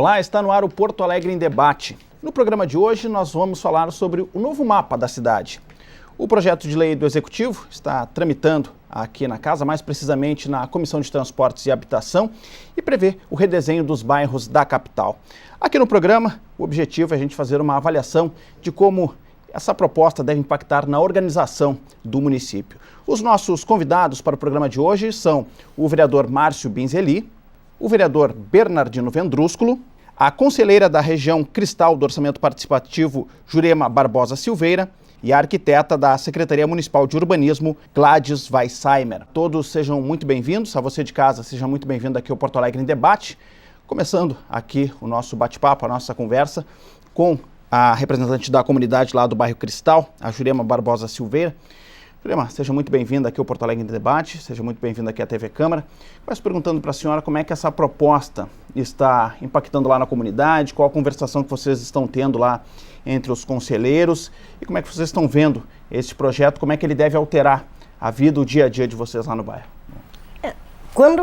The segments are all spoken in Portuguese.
Olá, está no ar o Porto Alegre em Debate. No programa de hoje nós vamos falar sobre o novo mapa da cidade. O projeto de lei do Executivo está tramitando aqui na Casa, mais precisamente na Comissão de Transportes e Habitação, e prevê o redesenho dos bairros da capital. Aqui no programa, o objetivo é a gente fazer uma avaliação de como essa proposta deve impactar na organização do município. Os nossos convidados para o programa de hoje são o vereador Márcio Binzeli, o vereador Bernardino Vendrúsculo, a conselheira da região Cristal do Orçamento Participativo, Jurema Barbosa Silveira, e a arquiteta da Secretaria Municipal de Urbanismo, Gladys Weissheimer. Todos sejam muito bem-vindos, a você de casa seja muito bem-vindo aqui ao Porto Alegre em Debate. Começando aqui o nosso bate-papo, a nossa conversa com a representante da comunidade lá do bairro Cristal, a Jurema Barbosa Silveira. Jurema, seja muito bem-vinda aqui ao Porto Alegre em Debate, seja muito bem-vinda aqui à TV Câmara. Mas perguntando para a senhora como é que essa proposta está impactando lá na comunidade, qual a conversação que vocês estão tendo lá entre os conselheiros e como é que vocês estão vendo esse projeto, como é que ele deve alterar a vida, o dia a dia de vocês lá no bairro.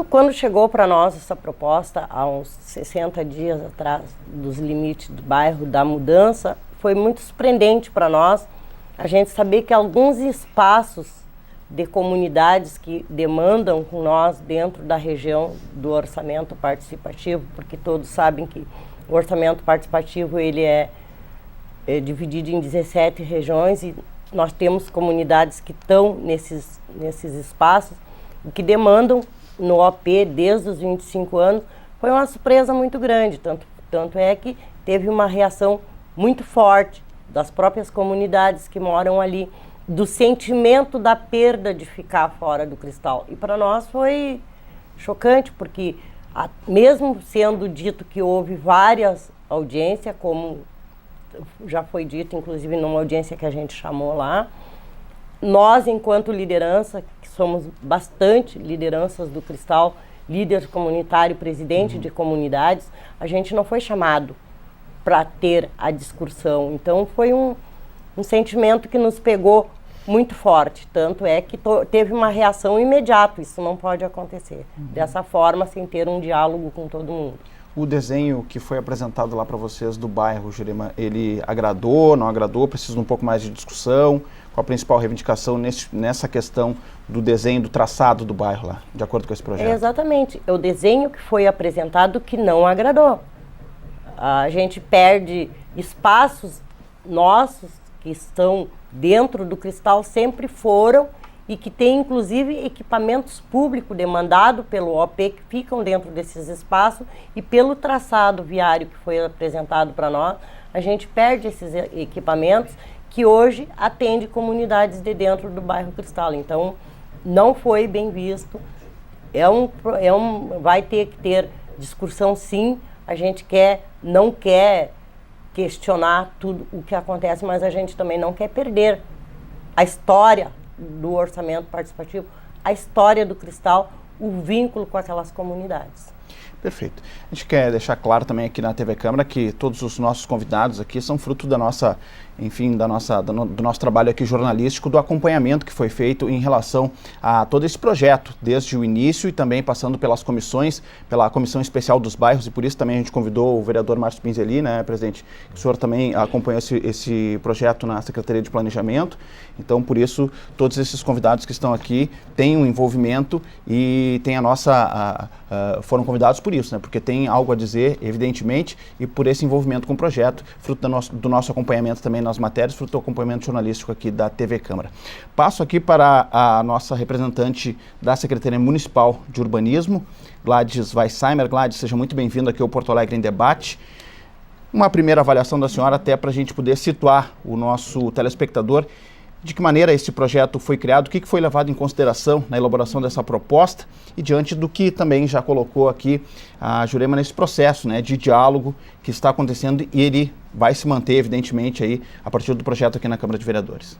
Quando chegou para nós essa proposta, há uns 60 dias atrás, dos limites do bairro, da mudança, foi muito surpreendente para nós a gente saber que alguns espaços de comunidades que demandam com nós dentro da região do orçamento participativo, porque todos sabem que o orçamento participativo ele é dividido em 17 regiões e nós temos comunidades que estão nesses espaços e que demandam no OP desde os 25 anos. Foi uma surpresa muito grande, tanto é que teve uma reação muito forte das próprias comunidades que moram ali, do sentimento da perda de ficar fora do Cristal. E para nós foi chocante, porque mesmo sendo dito que houve várias audiências, como já foi dito, inclusive numa audiência que a gente chamou lá, nós, enquanto liderança, que somos bastante lideranças do Cristal, líder comunitário, presidente de comunidades, a gente não foi chamado para ter a discussão. Então foi um sentimento que nos pegou muito forte, tanto é que teve uma reação imediata. Isso não pode acontecer dessa forma, sem ter um diálogo com todo mundo. O desenho que foi apresentado lá para vocês do bairro, Jurema, ele agradou, não agradou? Precisa de um pouco mais de discussão? Qual a principal reivindicação nessa questão do desenho, do traçado do bairro lá, de acordo com esse projeto? Exatamente. É o desenho que foi apresentado que não agradou. A gente perde espaços nossos que estão dentro do Cristal, sempre foram, e que tem inclusive equipamentos públicos demandados pelo OP que ficam dentro desses espaços, e pelo traçado viário que foi apresentado para nós, a gente perde esses equipamentos que hoje atende comunidades de dentro do bairro Cristal. Então, não foi bem visto. Vai ter que ter discussão, sim. A gente não quer questionar tudo o que acontece, mas a gente também não quer perder a história do orçamento participativo, a história do Cristal, o vínculo com aquelas comunidades. Perfeito. A gente quer deixar claro também aqui na TV Câmara que todos os nossos convidados aqui são fruto da nossa, enfim, do nosso trabalho aqui jornalístico, do acompanhamento que foi feito em relação a todo esse projeto, desde o início e também passando pelas comissões, pela Comissão Especial dos Bairros, e por isso também a gente convidou o vereador Márcio Binzeli, né, presidente, o senhor também acompanhou esse projeto na Secretaria de Planejamento. Então, por isso, todos esses convidados que estão aqui têm um envolvimento e têm foram convidados por isso, né? Porque tem algo a dizer, evidentemente, e por esse envolvimento com o projeto, fruto do nosso acompanhamento também nas matérias, fruto do acompanhamento jornalístico aqui da TV Câmara. Passo aqui para a nossa representante da Secretaria Municipal de Urbanismo, Gladys Weissheimer. Gladys, seja muito bem-vinda aqui ao Porto Alegre em Debate. Uma primeira avaliação da senhora, até para a gente poder situar o nosso telespectador. De que maneira esse projeto foi criado, o que foi levado em consideração na elaboração dessa proposta e diante do que também já colocou aqui a Jurema nesse processo, né, de diálogo que está acontecendo, e ele vai se manter, evidentemente, aí, a partir do projeto aqui na Câmara de Vereadores.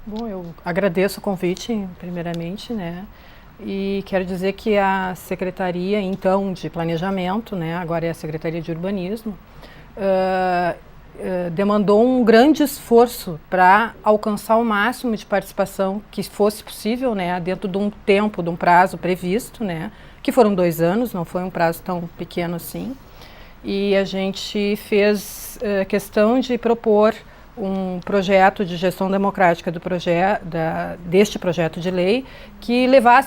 Bom, eu agradeço o convite, primeiramente, né, e quero dizer que a Secretaria, então, de Planejamento, né, agora é a Secretaria de Urbanismo, demandou um grande esforço para alcançar o máximo de participação que fosse possível, né, dentro de um prazo previsto, né, que foram 2 anos, não foi um prazo tão pequeno assim. e a gente fez questão de propor um projeto de gestão democrática deste projeto de lei que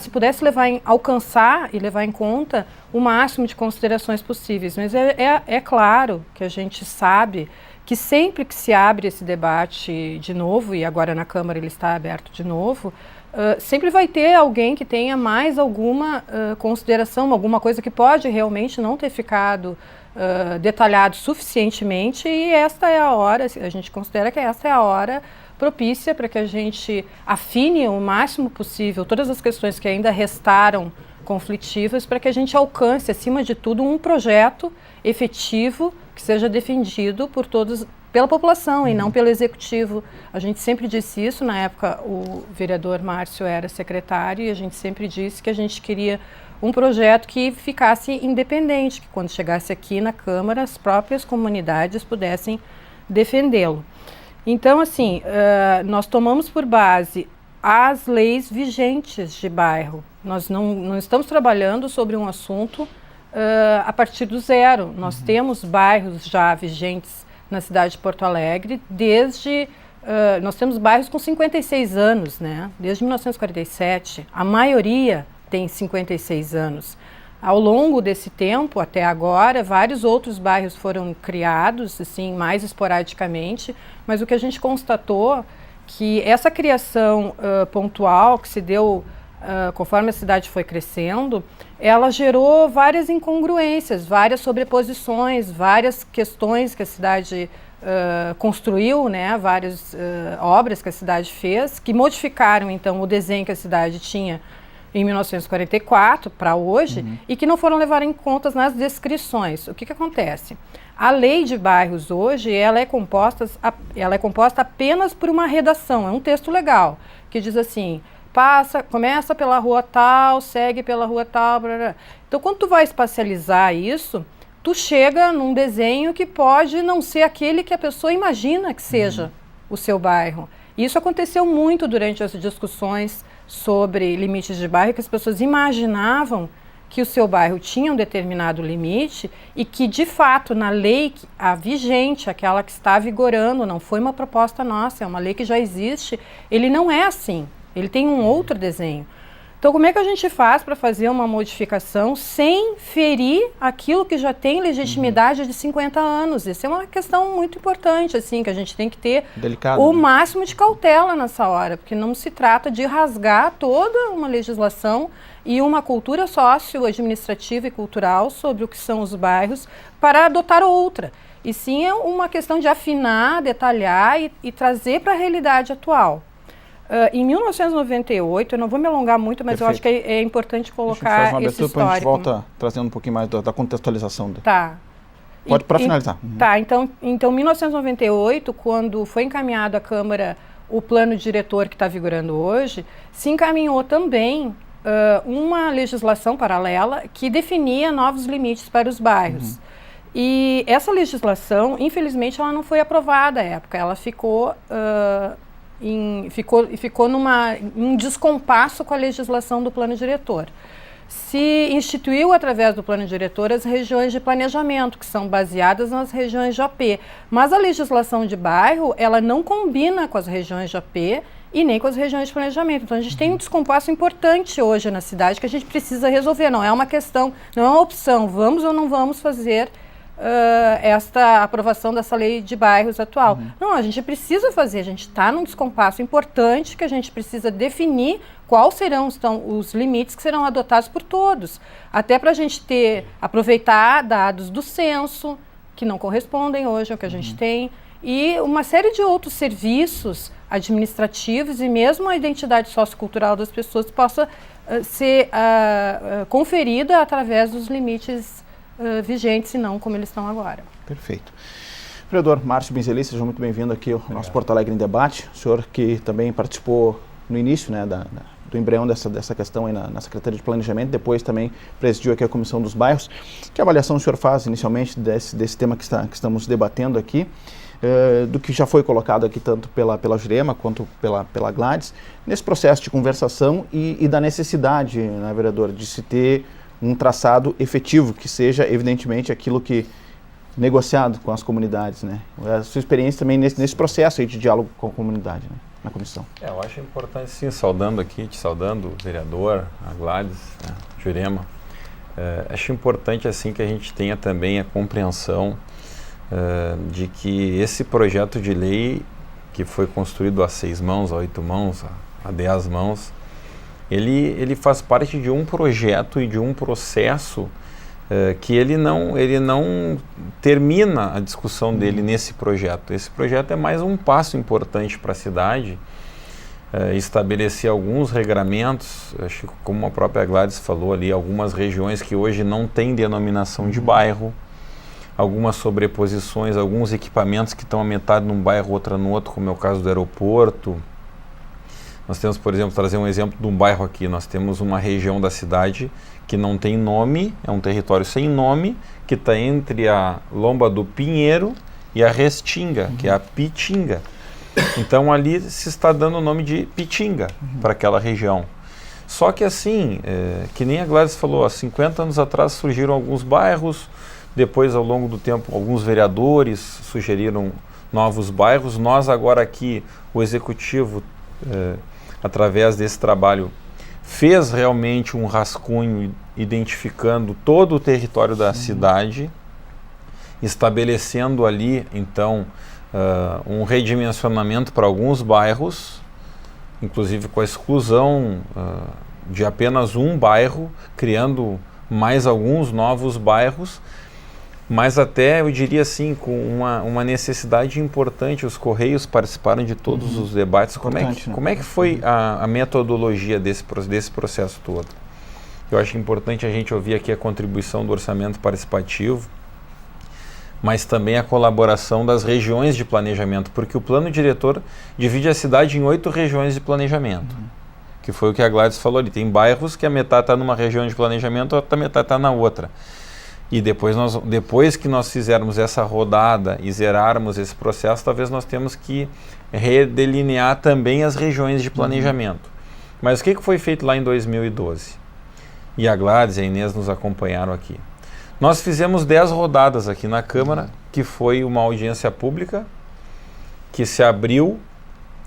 pudesse alcançar e levar em conta o máximo de considerações possíveis. Mas é claro que a gente sabe que sempre que se abre esse debate de novo, e agora na Câmara ele está aberto de novo, sempre vai ter alguém que tenha mais alguma consideração, alguma coisa que pode realmente não ter ficado detalhado suficientemente, e esta é a hora, a gente considera que esta é a hora propícia para que a gente afine o máximo possível todas as questões que ainda restaram conflitivas, para que a gente alcance, acima de tudo, um projeto efetivo que seja defendido por todos, pela população e não pelo executivo. A gente sempre disse isso, na época o vereador Márcio era secretário, e a gente sempre disse que a gente queria um projeto que ficasse independente, que quando chegasse aqui na Câmara as próprias comunidades pudessem defendê-lo. Então, assim, nós tomamos por base as leis vigentes de bairro. Nós não estamos trabalhando sobre um assunto a partir do zero. Nós temos bairros já vigentes na cidade de Porto Alegre nós temos bairros com 56 anos, né? Desde 1947. A maioria tem 56 anos. Ao longo desse tempo, até agora, vários outros bairros foram criados, assim, mais esporadicamente, mas o que a gente constatou que essa criação pontual que se deu conforme a cidade foi crescendo, ela gerou várias incongruências, várias sobreposições, várias questões que a cidade construiu, né, várias obras que a cidade fez, que modificaram então o desenho que a cidade tinha em 1944 para hoje, e que não foram levadas em conta nas descrições. O que acontece? A lei de bairros hoje, ela é composta apenas por uma redação, é um texto legal, que diz assim: começa pela rua tal, segue pela rua tal, blá, blá. Então, quando tu vai espacializar isso, tu chega num desenho que pode não ser aquele que a pessoa imagina que seja o seu bairro. E isso aconteceu muito durante as discussões sobre limites de bairro, que as pessoas imaginavam que o seu bairro tinha um determinado limite e que, de fato, na lei a vigente, aquela que está vigorando, não foi uma proposta nossa, é uma lei que já existe, ele não é assim, ele tem um outro desenho. Então, como é que a gente faz para fazer uma modificação sem ferir aquilo que já tem legitimidade de 50 anos? Isso é uma questão muito importante, assim, que a gente tem que ter o máximo de cautela nessa hora, porque não se trata de rasgar toda uma legislação e uma cultura sócio-administrativa e cultural sobre o que são os bairros para adotar outra. E sim é uma questão de afinar, detalhar e trazer para a realidade atual. Em 1998, eu não vou me alongar muito, mas eu acho que é importante colocar esse histórico. A gente volta trazendo um pouquinho mais da contextualização. Tá. Pode, para finalizar. Tá, então, em 1998, quando foi encaminhado à Câmara o plano diretor que está vigorando hoje, se encaminhou também uma legislação paralela que definia novos limites para os bairros. E essa legislação, infelizmente, ela não foi aprovada à época, ela ficou num descompasso com a legislação do plano diretor. Se instituiu através do plano diretor as regiões de planejamento, que são baseadas nas regiões de AP, mas a legislação de bairro, ela não combina com as regiões de AP e nem com as regiões de planejamento. Então a gente tem um descompasso importante hoje na cidade que a gente precisa resolver, não é uma questão, não é uma opção, vamos ou não vamos fazer esta aprovação dessa lei de bairros atual. Não, a gente precisa fazer, a gente está num descompasso importante que a gente precisa definir quais serão os limites que serão adotados por todos, até para a gente aproveitar dados do censo, que não correspondem hoje ao que a gente tem, e uma série de outros serviços administrativos e mesmo a identidade sociocultural das pessoas possa ser conferida através dos limites vigentes e não como eles estão agora. Perfeito. Vereador Márcio Binzeli, seja muito bem-vindo aqui ao nosso Porto Alegre em Debate. O senhor que também participou no início, né, do embrião dessa questão aí na Secretaria de Planejamento, depois também presidiu aqui a Comissão dos Bairros. Que avaliação o senhor faz inicialmente desse tema que estamos debatendo aqui, do que já foi colocado aqui tanto pela Jurema quanto pela Gladys, nesse processo de conversação e da necessidade, né, vereador, de se ter um traçado efetivo, que seja, evidentemente, aquilo que negociado com as comunidades, né? A sua experiência também nesse processo aí de diálogo com a comunidade, né? Na comissão. Eu acho importante, sim, te saudando o vereador, a Gladys, né, Jurema. Acho importante, assim, que a gente tenha também a compreensão de que esse projeto de lei, que foi construído a 6 mãos, a 8 mãos, a 10 mãos, ele faz parte de um projeto e de um processo que ele não termina a discussão dele nesse projeto. Esse projeto é mais um passo importante para a cidade, estabelecer alguns regramentos, acho que como a própria Gladys falou ali, algumas regiões que hoje não têm denominação de bairro, algumas sobreposições, alguns equipamentos que estão a metade num bairro, outra no outro, como é o caso do aeroporto. Nós temos, por exemplo, trazer um exemplo de um bairro aqui, nós temos uma região da cidade que não tem nome, é um território sem nome, que está entre a Lomba do Pinheiro e a Restinga, que é a Pitinga. Então ali se está dando o nome de Pitinga para aquela região. Só que assim, que nem a Gladys falou, há 50 anos atrás surgiram alguns bairros, depois ao longo do tempo alguns vereadores sugeriram novos bairros. Nós agora aqui, o Executivo, através desse trabalho, fez realmente um rascunho identificando todo o território da cidade, estabelecendo ali, então, um redimensionamento para alguns bairros, inclusive com a exclusão de apenas um bairro, criando mais alguns novos bairros, mas até, eu diria assim, com uma necessidade importante. Os Correios participaram de todos os debates. Como é que foi a metodologia desse processo todo? Eu acho importante a gente ouvir aqui a contribuição do orçamento participativo, mas também a colaboração das regiões de planejamento, porque o plano diretor divide a cidade em 8 regiões de planejamento, que foi o que a Gladys falou ali. Tem bairros que a metade está numa região de planejamento, a outra metade está na outra. E depois que nós fizermos essa rodada e zerarmos esse processo, talvez nós temos que redelinear também as regiões de planejamento. Mas o que foi feito lá em 2012? E a Gladys e a Inês nos acompanharam aqui. Nós fizemos 10 rodadas aqui na Câmara, que foi uma audiência pública, que se abriu,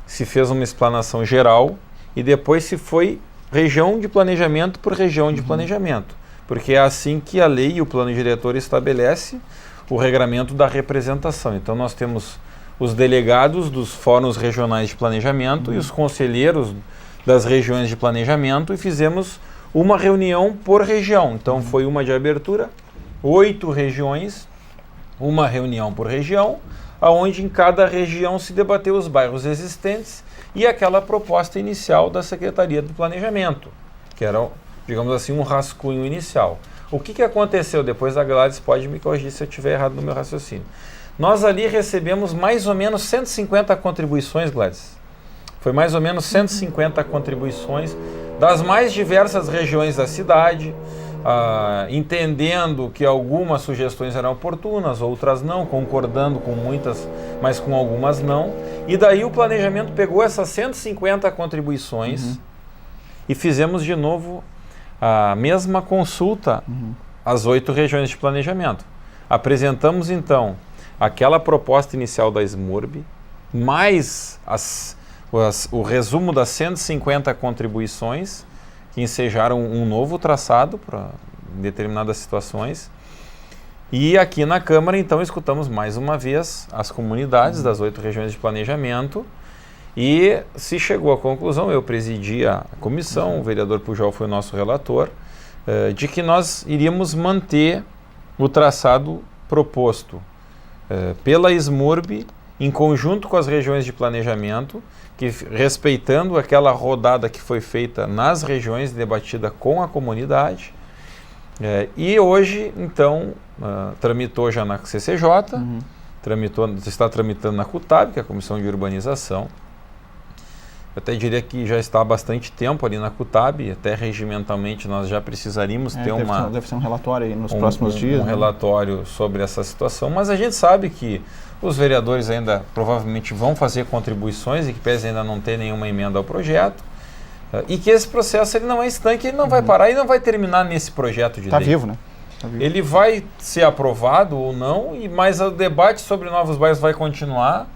se fez uma explanação geral e depois se foi região de planejamento por região de planejamento. Porque é assim que a lei e o plano diretor estabelece o regramento da representação. Então nós temos os delegados dos fóruns regionais de planejamento e os conselheiros das regiões de planejamento e fizemos uma reunião por região. Então foi uma de abertura, 8 regiões, uma reunião por região, onde em cada região se debateu os bairros existentes e aquela proposta inicial da Secretaria do Planejamento, que era, digamos assim, um rascunho inicial. O que aconteceu depois? A Gladys pode me corrigir se eu estiver errado no meu raciocínio. Nós ali recebemos mais ou menos 150 contribuições, Gladys. Foi mais ou menos 150 contribuições das mais diversas regiões da cidade, entendendo que algumas sugestões eram oportunas, outras não, concordando com muitas, mas com algumas não. E daí o planejamento pegou essas 150 contribuições e fizemos de novo a mesma consulta às 8 regiões de planejamento. Apresentamos então aquela proposta inicial da SMURB, mais o resumo das 150 contribuições, que ensejaram um novo traçado para determinadas situações. E aqui na Câmara, então, escutamos mais uma vez as comunidades das 8 regiões de planejamento e se chegou à conclusão, eu presidi a comissão, o vereador Pujol foi o nosso relator, de que nós iríamos manter o traçado proposto pela SMURB, em conjunto com as regiões de planejamento, que respeitando aquela rodada que foi feita nas regiões, debatida com a comunidade. E hoje, então, tramitou já na CCJ, está tramitando na CUTAB, que é a Comissão de Urbanização. Eu até diria que já está há bastante tempo ali na CUTAB, até regimentalmente nós já precisaríamos ter deve ser um relatório aí nos próximos dias. Um relatório sobre essa situação, mas a gente sabe que os vereadores ainda provavelmente vão fazer contribuições e que pese ainda não ter nenhuma emenda ao projeto, e que esse processo ele não é estanque, ele não vai parar e não vai terminar nesse projeto de lei. Está vivo, né? Ele vai ser aprovado ou não, mas o debate sobre novos bairros vai continuar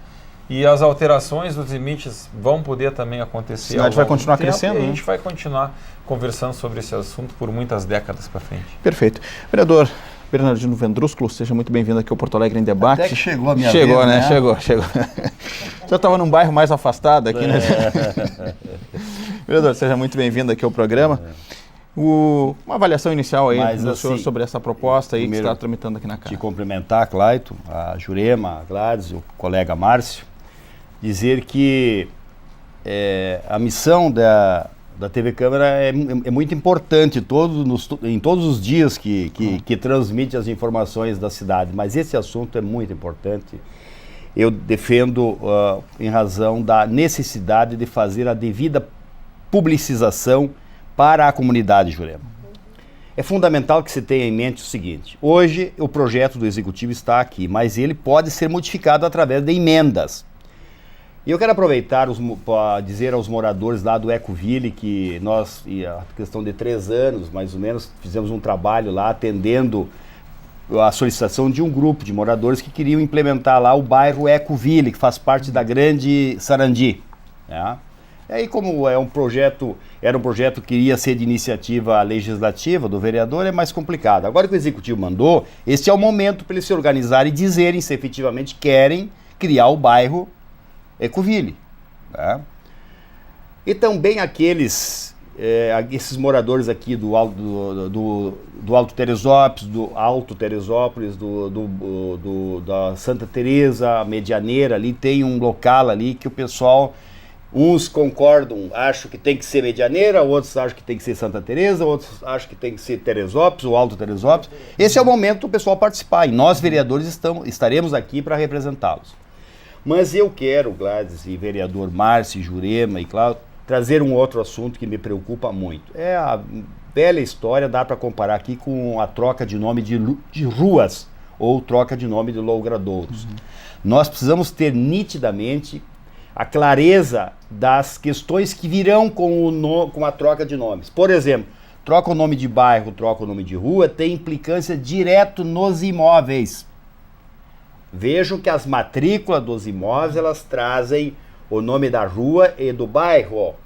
e as alterações dos limites vão poder também acontecer. A cidade vai continuar crescendo, e a né? gente vai continuar conversando sobre esse assunto por muitas décadas para frente. Perfeito. Vereador Bernardino Vendrúsculo, seja muito bem-vindo aqui ao Porto Alegre em Debate. Até que chegou a minha vez, né? né? Chegou. O senhor estava num bairro mais afastado aqui, né? Vereador, seja muito bem-vindo aqui ao programa. Uma avaliação inicial aí do senhor sobre essa proposta aí que está tramitando aqui na Casa. Te cumprimentar, Clayton, a Jurema, a Gladys, o colega Márcio, dizer que a missão da TV Câmara é muito importante em todos os dias que transmite as informações da cidade, mas esse assunto é muito importante. Eu defendo em razão da necessidade de fazer a devida publicização para a comunidade Jurema. É fundamental que se tenha em mente o seguinte: hoje o projeto do Executivo está aqui, mas ele pode ser modificado através de emendas. E eu quero aproveitar para dizer aos moradores lá do Ecoville que nós, a questão de 3 anos, mais ou menos, fizemos um trabalho lá atendendo a solicitação de um grupo de moradores que queriam implementar lá o bairro Ecoville, que faz parte da Grande Sarandi. Né? E aí, como era um projeto que iria ser de iniciativa legislativa do vereador, é mais complicado. Agora que o Executivo mandou, esse é o momento para eles se organizarem e dizerem se efetivamente querem criar o bairro Ecoville. Né? E também esses moradores aqui do Alto Teresópolis, da Santa Teresa, Medianeira, ali tem um local ali que o pessoal... Uns concordam, acham que tem que ser Medianeira, outros acham que tem que ser Santa Teresa, outros acham que tem que ser Teresópolis ou Alto Teresópolis. Esse é o momento do pessoal participar e nós, vereadores, estaremos aqui para representá-los. Mas eu quero, Gladys e vereador Márcio, Jurema e Cláudio, trazer um outro assunto que me preocupa muito. É a velha história, dá para comparar aqui com a troca de nome de ruas ou troca de nome de logradouros. Nós precisamos ter nitidamente a clareza das questões que virão com a troca de nomes. Por exemplo, troca o nome de bairro, troca o nome de rua, tem implicância direto nos imóveis. Vejam que as matrículas dos imóveis, elas trazem o nome da rua e do bairro.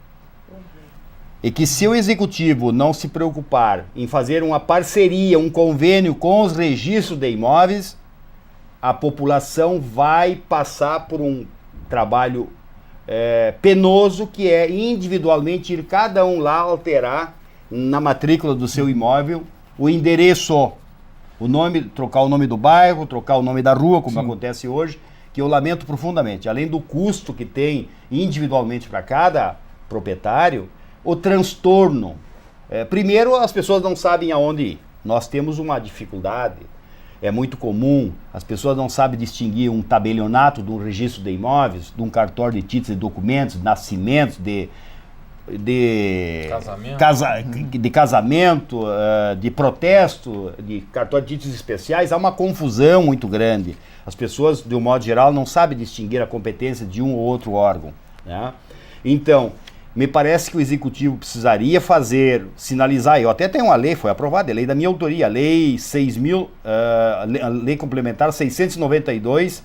E que se o Executivo não se preocupar em fazer uma parceria, um convênio com os registros de imóveis, a população vai passar por um trabalho penoso, que é individualmente ir cada um lá alterar na matrícula do seu imóvel o endereço, o nome, trocar o nome do bairro, trocar o nome da rua, como acontece hoje, que eu lamento profundamente. Além do custo que tem individualmente para cada proprietário, o transtorno. Primeiro, as pessoas não sabem aonde ir. Nós temos uma dificuldade. É muito comum, as pessoas não sabem distinguir um tabelionato de um registro de imóveis, de um cartório de títulos e documentos, de nascimentos, de casamento, de protesto, de cartório de títulos especiais. Há uma confusão muito grande. As pessoas, de um modo geral, não sabem distinguir a competência de um ou outro órgão. Né? Então, me parece que o Executivo precisaria sinalizar, eu até tenho uma lei, foi aprovada, a lei da minha autoria, a lei 6.000, a lei complementar 692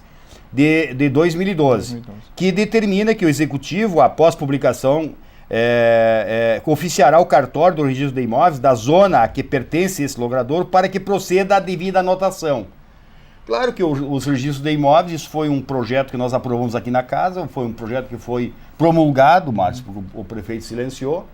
de 2012, que determina que o Executivo, após publicação, oficiará o cartório do registro de imóveis da zona a que pertence esse logrador para que proceda a devida anotação. Claro que os registros de imóveis, isso foi um projeto que nós aprovamos aqui na casa, foi um projeto que foi promulgado, Márcio, porque o prefeito silenciou.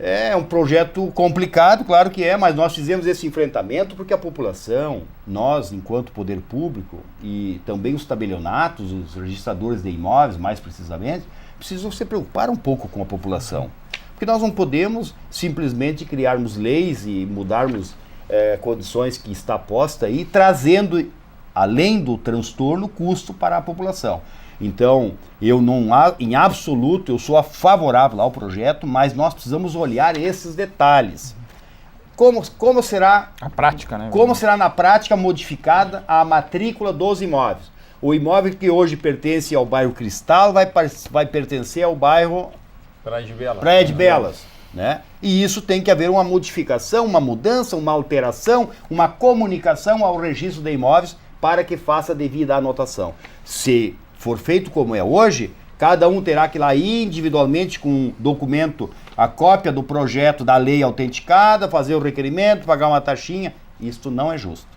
É um projeto complicado, claro que é, mas nós fizemos esse enfrentamento porque a população, nós, enquanto poder público, e também os tabelionatos, os registradores de imóveis, mais precisamente, precisam se preocupar um pouco com a população. Porque nós não podemos simplesmente criarmos leis e mudarmos condições que está posta aí, trazendo, além do transtorno, custo para a população. Então, em absoluto, eu sou favorável ao projeto, mas nós precisamos olhar esses detalhes. Como será a prática, né? Como será na prática modificada a matrícula dos imóveis? O imóvel que hoje pertence ao bairro Cristal vai pertencer ao bairro Praia de Belas. Né? E isso tem que haver uma modificação, uma mudança, uma alteração, uma comunicação ao registro de imóveis para que faça devida anotação. Se for feito como é hoje, cada um terá que ir lá individualmente com um documento, a cópia do projeto da lei autenticada, fazer o requerimento, pagar uma taxinha. Isso não é justo.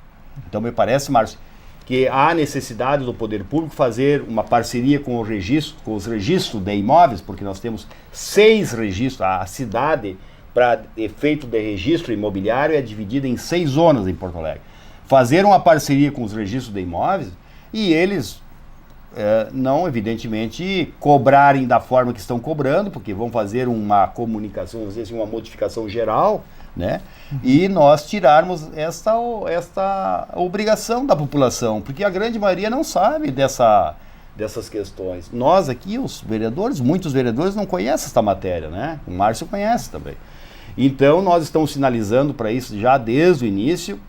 Então me parece, Márcio, que há necessidade do poder público fazer uma parceria com os registros de imóveis, porque nós temos 6 registros, a cidade, para efeito de registro imobiliário, é dividida em 6 zonas em Porto Alegre. Fazer uma parceria com os registros de imóveis e eles não, evidentemente, cobrarem da forma que estão cobrando, porque vão fazer uma comunicação, às vezes uma modificação geral, né? E nós tirarmos esta obrigação da população, porque a grande maioria não sabe dessas questões. Nós aqui, os vereadores, muitos vereadores não conhecem esta matéria, né? O Márcio conhece também. Então, nós estamos sinalizando para isso já desde o início.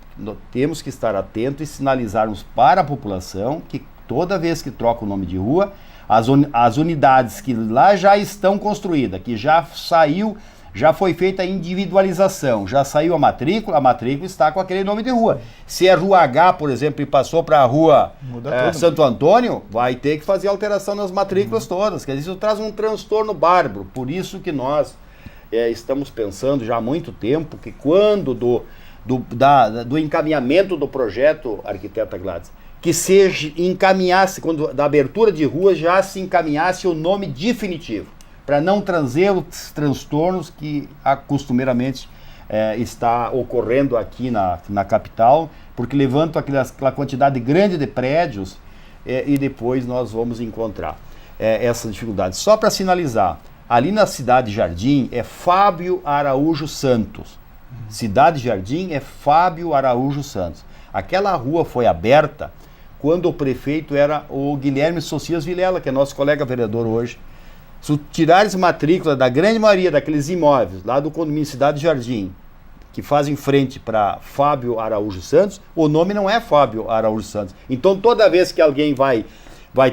Temos que estar atentos e sinalizarmos para a população que toda vez que troca o nome de rua, as unidades que lá já estão construídas, que já saiu, já foi feita a individualização, já saiu a matrícula está com aquele nome de rua. Se é Rua H, por exemplo, e passou para a Rua Santo Antônio, vai ter que fazer alteração nas matrículas todas. Quer dizer, isso traz um transtorno bárbaro. Por isso que nós estamos pensando já há muito tempo que quando do encaminhamento do projeto, arquiteta Gladys, que encaminhasse, quando da abertura de ruas, já se encaminhasse o nome definitivo, para não trazer os transtornos que costumeiramente está ocorrendo aqui na capital, porque levanta aquela quantidade grande de prédios e depois nós vamos encontrar essas dificuldades. Só para sinalizar, ali na Cidade Jardim é Fábio Araújo Santos. Cidade Jardim é Fábio Araújo Santos. Aquela rua foi aberta quando o prefeito era o Guilherme Socias Vilela, que é nosso colega vereador hoje. Se tirares matrícula da grande maioria daqueles imóveis lá do condomínio Cidade Jardim, que fazem frente para Fábio Araújo Santos, o nome não é Fábio Araújo Santos. Então toda vez que alguém vai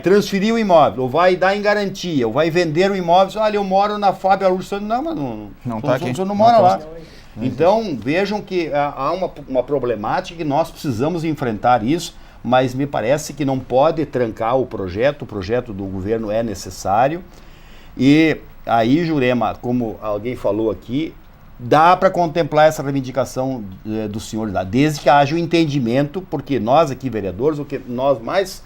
transferir o imóvel, ou vai dar em garantia, ou vai vender o imóvel, olha, eu moro na Fábio Araújo Santos. Não, mas não tá aqui. Não mora lá. Então vejam que há uma problemática que nós precisamos enfrentar isso, mas me parece que não pode trancar o projeto do governo é necessário. E aí, Jurema, como alguém falou aqui, dá para contemplar essa reivindicação do senhor, desde que haja o entendimento, porque nós aqui, vereadores, o que nós mais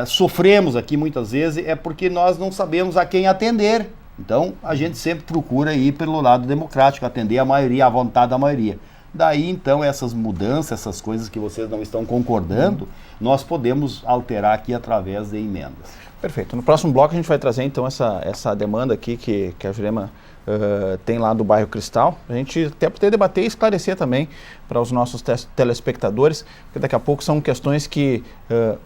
sofremos aqui muitas vezes é porque nós não sabemos a quem atender. Então, a gente sempre procura ir pelo lado democrático, atender a maioria, a vontade da maioria. Daí, então, essas mudanças, essas coisas que vocês não estão concordando, nós podemos alterar aqui através de emendas. Perfeito. No próximo bloco a gente vai trazer, então, essa demanda aqui que a Jurema tem lá do bairro Cristal, a gente até poder debater e esclarecer também para os nossos telespectadores, porque daqui a pouco são questões que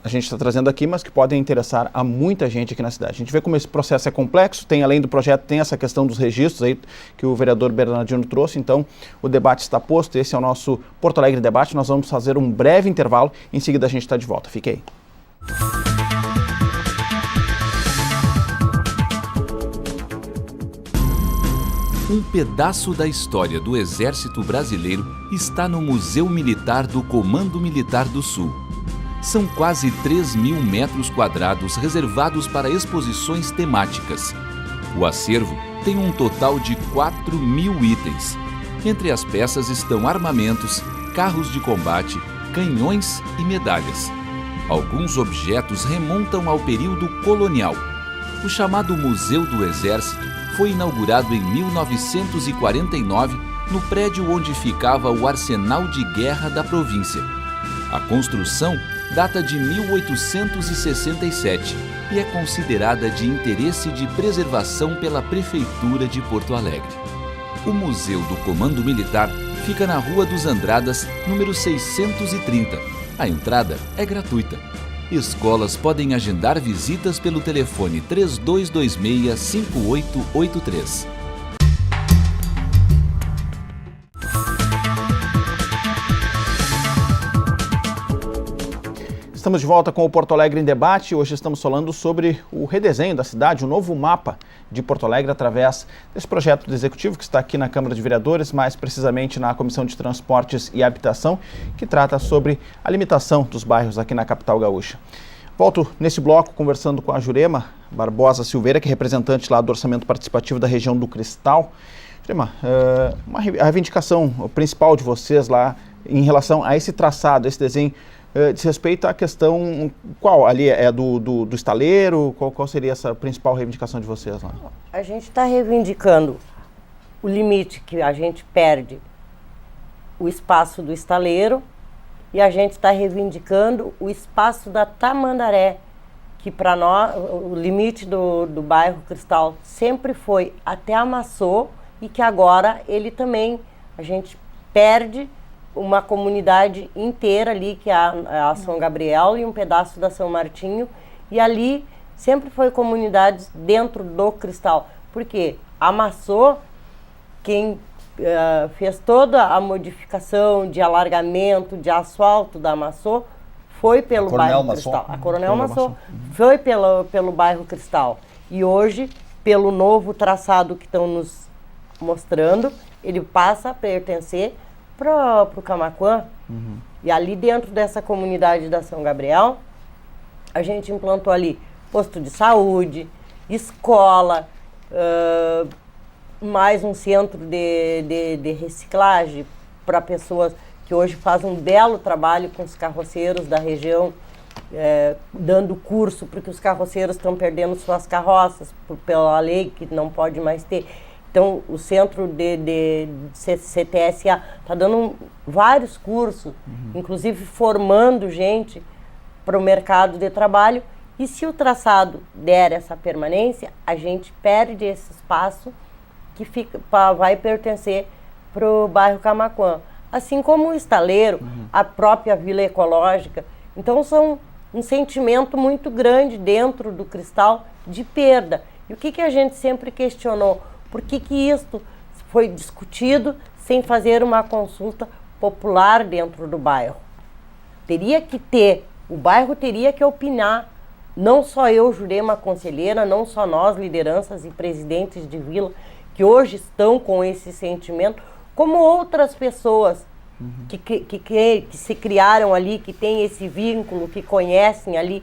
a gente está trazendo aqui, mas que podem interessar a muita gente aqui na cidade. A gente vê como esse processo é complexo, tem além do projeto, tem essa questão dos registros aí que o vereador Bernardino trouxe, então o debate está posto, esse é o nosso Porto Alegre Debate, nós vamos fazer um breve intervalo, em seguida a gente está de volta, fique aí. Um pedaço da história do Exército Brasileiro está no Museu Militar do Comando Militar do Sul. São quase 3.000 metros quadrados reservados para exposições temáticas. O acervo tem um total de 4.000 itens. Entre as peças estão armamentos, carros de combate, canhões e medalhas. Alguns objetos remontam ao período colonial. O chamado Museu do Exército foi inaugurado em 1949 no prédio onde ficava o Arsenal de Guerra da província. A construção data de 1867 e é considerada de interesse de preservação pela Prefeitura de Porto Alegre. O Museu do Comando Militar fica na Rua dos Andradas, número 630. A entrada é gratuita. Escolas podem agendar visitas pelo telefone 3226-5883. Estamos de volta com o Porto Alegre em Debate. Hoje estamos falando sobre o redesenho da cidade, o novo mapa de Porto Alegre através desse projeto do Executivo que está aqui na Câmara de Vereadores, mais precisamente na Comissão de Transportes e Habitação, que trata sobre a limitação dos bairros aqui na capital gaúcha. Volto nesse bloco conversando com a Jurema Barbosa Silveira, que é representante lá do Orçamento Participativo da região do Cristal. Jurema, a reivindicação principal de vocês lá em relação a esse traçado, esse desenho, diz respeito à questão, qual ali é do estaleiro, qual seria essa principal reivindicação de vocês lá? A gente está reivindicando o limite que a gente perde o espaço do estaleiro e a gente está reivindicando o espaço da Tamandaré, que para nós o limite do bairro Cristal sempre foi até Amassô e que agora ele também, a gente perde uma comunidade inteira ali, que é a São Gabriel e um pedaço da São Martinho, e ali sempre foi comunidades dentro do Cristal, porque Amassô, quem fez toda a modificação de alargamento, de asfalto da Amassô, foi pelo bairro Cristal. A Coronel Amassô foi pelo bairro Cristal. E hoje, pelo novo traçado que estão nos mostrando, ele passa a pertencer para o Camaquã. E ali dentro dessa comunidade da São Gabriel, a gente implantou ali posto de saúde, escola, mais um centro de reciclagem para pessoas que hoje fazem um belo trabalho com os carroceiros da região, dando curso, porque os carroceiros estão perdendo suas carroças pela lei que não pode mais ter. Então, o centro de CTSA está dando vários cursos, inclusive formando gente para o mercado de trabalho. E se o traçado der essa permanência, a gente perde esse espaço que vai pertencer para o bairro Camaquã. Assim como o estaleiro, a própria Vila Ecológica. Então, são um sentimento muito grande dentro do Cristal de perda. E o que a gente sempre questionou? Por que isto foi discutido sem fazer uma consulta popular dentro do bairro? Teria que ter, o bairro teria que opinar, não só eu, Jurema conselheira, não só nós, lideranças e presidentes de vila, que hoje estão com esse sentimento, como outras pessoas que se criaram ali, que têm esse vínculo, que conhecem ali.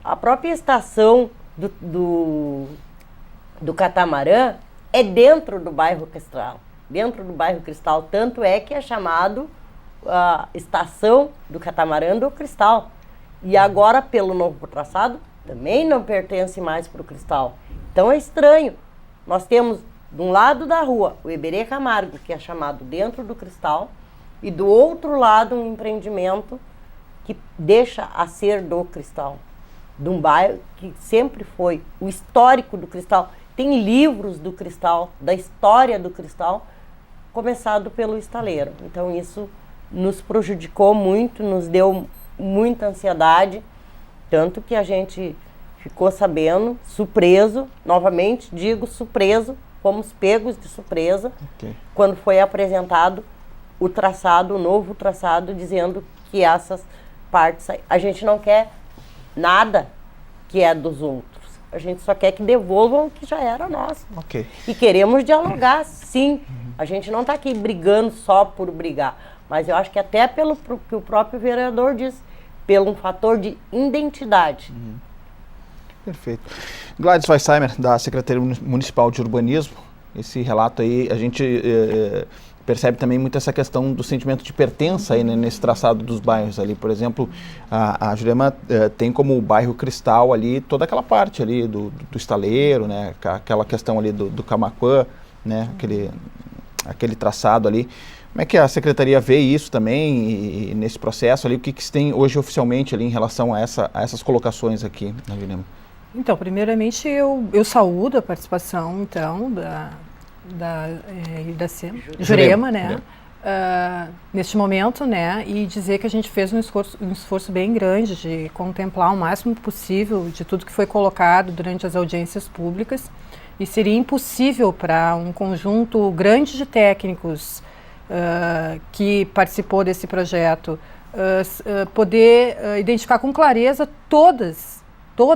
A própria estação do Catamarã é dentro do bairro Cristal. Dentro do bairro Cristal, tanto é que é chamado a estação do Catamarã do Cristal. E agora, pelo novo traçado, também não pertence mais para o Cristal. Então é estranho. Nós temos, de um lado da rua, o Iberê Camargo, que é chamado dentro do Cristal, e do outro lado um empreendimento que deixa a ser do Cristal. De um bairro que sempre foi o histórico do Cristal. Tem livros do Cristal, da história do Cristal, começado pelo estaleiro. Então isso nos prejudicou muito, nos deu muita ansiedade, tanto que a gente ficou sabendo, surpreso, novamente digo surpreso, fomos pegos de surpresa, quando foi apresentado o traçado, o novo traçado, dizendo que essas partes, a gente não quer nada que é dos outros. A gente só quer que devolvam o que já era nosso. E queremos dialogar, sim. A gente não está aqui brigando só por brigar. Mas eu acho que até pelo que o próprio vereador diz, pelo um fator de identidade. Perfeito. Gladys Weissheimer, da Secretaria Municipal de Urbanismo, esse relato aí, a gente percebe também muito essa questão do sentimento de pertença aí, né, nesse traçado dos bairros ali. Por exemplo, a Jurema tem como bairro Cristal ali toda aquela parte ali do estaleiro, né, aquela questão ali do Camaquã, né, aquele traçado ali. Como é que a Secretaria vê isso também e nesse processo ali? O que se tem hoje oficialmente ali em relação a essas colocações aqui na Jurema? Então, primeiramente, eu saúdo a participação, então, da Jurema, né? Neste momento, né? E dizer que a gente fez um esforço bem grande de contemplar o máximo possível de tudo que foi colocado durante as audiências públicas. E seria impossível para um conjunto grande de técnicos que participou desse projeto poder identificar com clareza toda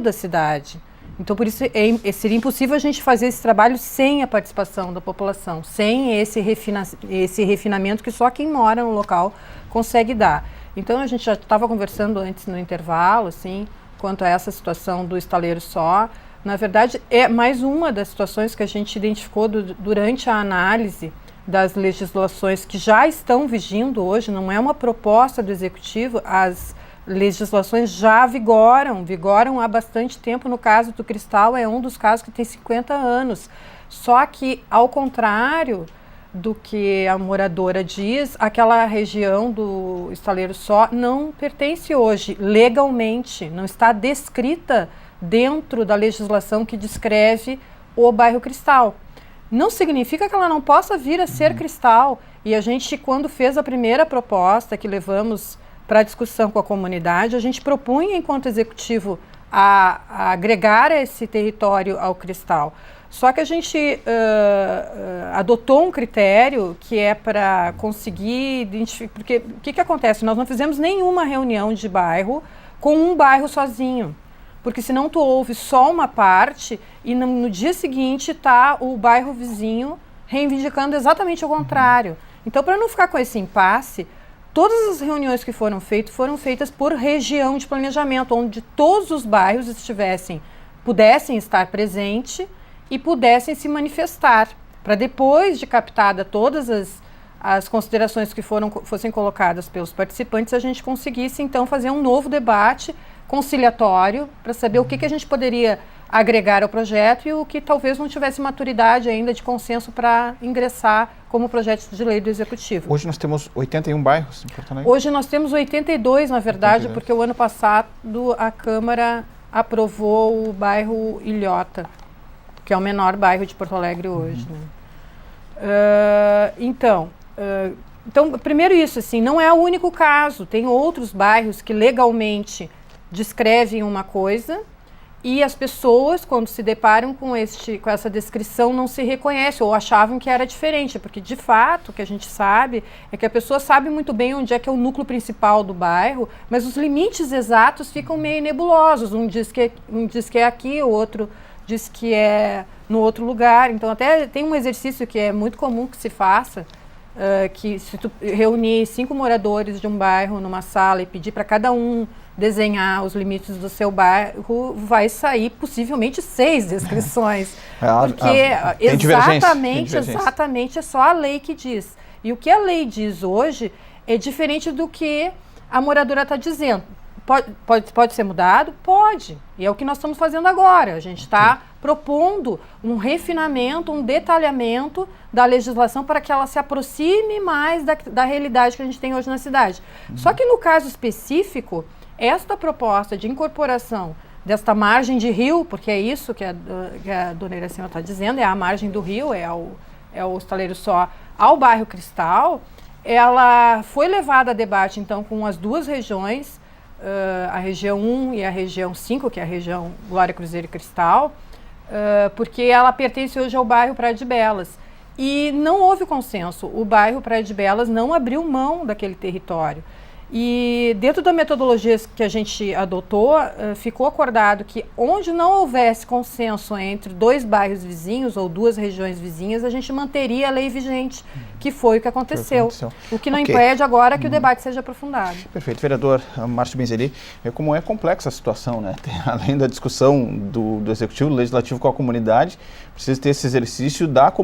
a cidade. Então, por isso, seria impossível a gente fazer esse trabalho sem a participação da população, sem esse refinamento que só quem mora no local consegue dar. Então, a gente já estava conversando antes no intervalo, assim, quanto a essa situação do estaleiro só. Na verdade, é mais uma das situações que a gente identificou durante a análise das legislações que já estão vigindo hoje, não é uma proposta do Executivo, as legislações já vigoram há bastante tempo. No caso do Cristal, é um dos casos que tem 50 anos. Só que, ao contrário do que a moradora diz, aquela região do estaleiro só não pertence hoje legalmente, não está descrita dentro da legislação que descreve o bairro Cristal. Não significa que ela não possa vir a ser Cristal. E a gente, quando fez a primeira proposta que levamos para a discussão com a comunidade, a gente propunha, enquanto executivo, a agregar esse território ao Cristal. Só que a gente adotou um critério que é para conseguir identificar... Porque o que acontece? Nós não fizemos nenhuma reunião de bairro com um bairro sozinho. Porque senão tu ouve só uma parte e no dia seguinte está o bairro vizinho reivindicando exatamente o contrário. Então, para não ficar com esse impasse, todas as reuniões que foram feitas por região de planejamento, onde todos os bairros pudessem estar presentes e pudessem se manifestar, para depois de captada todas as considerações que fossem colocadas pelos participantes, a gente conseguisse então fazer um novo debate conciliatório para saber o que a gente poderia agregar ao projeto e o que talvez não tivesse maturidade ainda de consenso para ingressar como projeto de lei do Executivo. Hoje nós temos 81 bairros em Porto Alegre? Hoje nós temos 82, na verdade, 82. Porque o ano passado a Câmara aprovou o bairro Ilhota, que é o menor bairro de Porto Alegre hoje. Né? Então, primeiro isso, assim, não é o único caso. Tem outros bairros que legalmente descrevem uma coisa e as pessoas, quando se deparam com essa descrição, não se reconhecem ou achavam que era diferente, porque de fato o que a gente sabe é que a pessoa sabe muito bem onde é que é o núcleo principal do bairro, mas os limites exatos ficam meio nebulosos. Um diz que é aqui, o outro diz que é no outro lugar. Então até tem um exercício que é muito comum que se faça, que se tu reunir 5 moradores de um bairro numa sala e pedir para cada um desenhar os limites do seu bairro, vai sair possivelmente 6 descrições. Porque exatamente é só a lei que diz. E o que a lei diz hoje é diferente do que a moradora está dizendo. Pode ser mudado? Pode. E é o que nós estamos fazendo agora. A gente está propondo um refinamento, um detalhamento da legislação para que ela se aproxime mais da realidade que a gente tem hoje na cidade. Só que no caso específico, esta proposta de incorporação desta margem de rio, porque é isso que a dona Iracema está dizendo, é a margem do rio, é o estaleiro só ao bairro Cristal, ela foi levada a debate então com as duas regiões, a região 1 e a região 5, que é a região Glória, Cruzeiro e Cristal, porque ela pertence hoje ao bairro Praia de Belas. E não houve consenso, o bairro Praia de Belas não abriu mão daquele território. E dentro da metodologia que a gente adotou, ficou acordado que onde não houvesse consenso entre 2 bairros vizinhos ou 2 regiões vizinhas, a gente manteria a lei vigente, que foi o que aconteceu. O que não impede agora que o debate seja aprofundado. Perfeito. Vereador Márcio Benzeli, como é complexa a situação, né? Além da discussão do Executivo, do Legislativo com a comunidade, precisa ter esse exercício das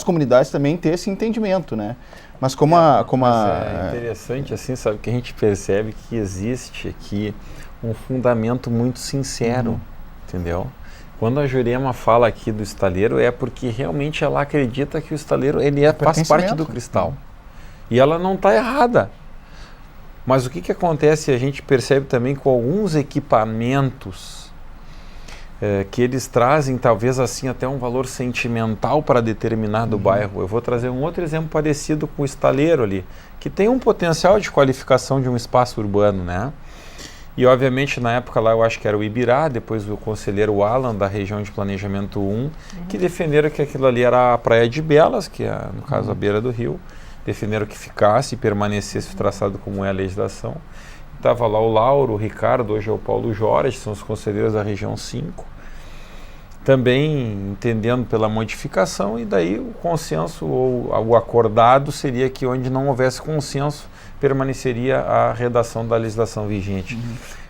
comunidades também ter esse entendimento, né? Mas é interessante, assim, sabe, que a gente percebe que existe aqui um fundamento muito sincero, entendeu? Quando a Jurema fala aqui do estaleiro, é porque realmente ela acredita que o estaleiro faz parte do Cristal. E ela não está errada. Mas o que acontece, a gente percebe também com alguns equipamentos que eles trazem talvez assim até um valor sentimental para determinado bairro. Eu vou trazer um outro exemplo parecido com o estaleiro ali, que tem um potencial de qualificação de um espaço urbano, né? E obviamente na época lá eu acho que era o Ibirá, depois o conselheiro Alan da região de planejamento 1, que defenderam que aquilo ali era a Praia de Belas, que é no caso a beira do rio, defenderam que ficasse e permanecesse o traçado como é a legislação. Estava lá o Lauro, o Ricardo, hoje é o Paulo Jorge, são os conselheiros da região 5, também entendendo pela modificação, e daí o consenso ou o acordado seria que onde não houvesse consenso permaneceria a redação da legislação vigente.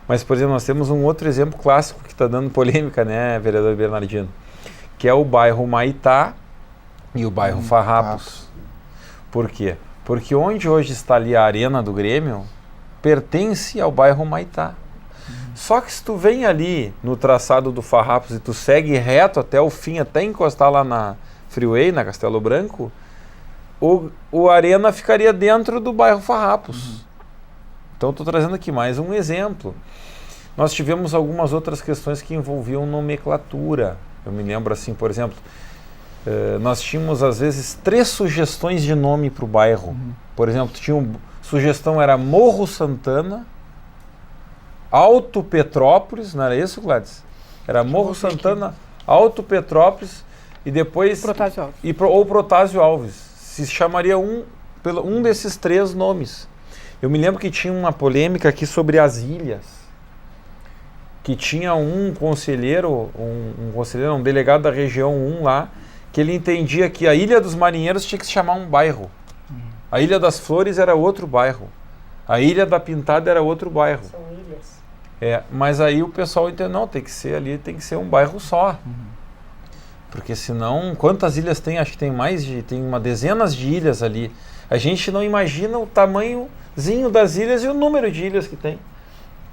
Mas, por exemplo, nós temos um outro exemplo clássico que está dando polêmica, né, vereador Bernardino, que é o bairro Maitá e o bairro Farrapos. Por quê? Porque onde hoje está ali a arena do Grêmio pertence ao bairro Maitá. Só que se tu vem ali no traçado do Farrapos e tu segue reto até o fim, até encostar lá na Freeway, na Castelo Branco, o Arena ficaria dentro do bairro Farrapos. Então estou trazendo aqui mais um exemplo. Nós tivemos algumas outras questões que envolviam nomenclatura. Eu me lembro assim, por exemplo, nós tínhamos às vezes 3 sugestões de nome para o bairro. Por exemplo, sugestão era Morro Santana, Alto Petrópolis, não era isso, Gladys? Era Morro Santana, Alto Petrópolis e depois... Protásio Alves. Ou Protásio Alves. Se chamaria um desses 3 nomes. Eu me lembro que tinha uma polêmica aqui sobre as ilhas, que tinha um conselheiro, um delegado da região 1 lá, que ele entendia que a Ilha dos Marinheiros tinha que se chamar um bairro. A Ilha das Flores era outro bairro. A Ilha da Pintada era outro bairro. São ilhas. Mas aí o pessoal entendeu, não, tem que ser um bairro só. Porque senão, quantas ilhas tem? Acho que tem uma dezenas de ilhas ali. A gente não imagina o tamanhozinho das ilhas e o número de ilhas que tem.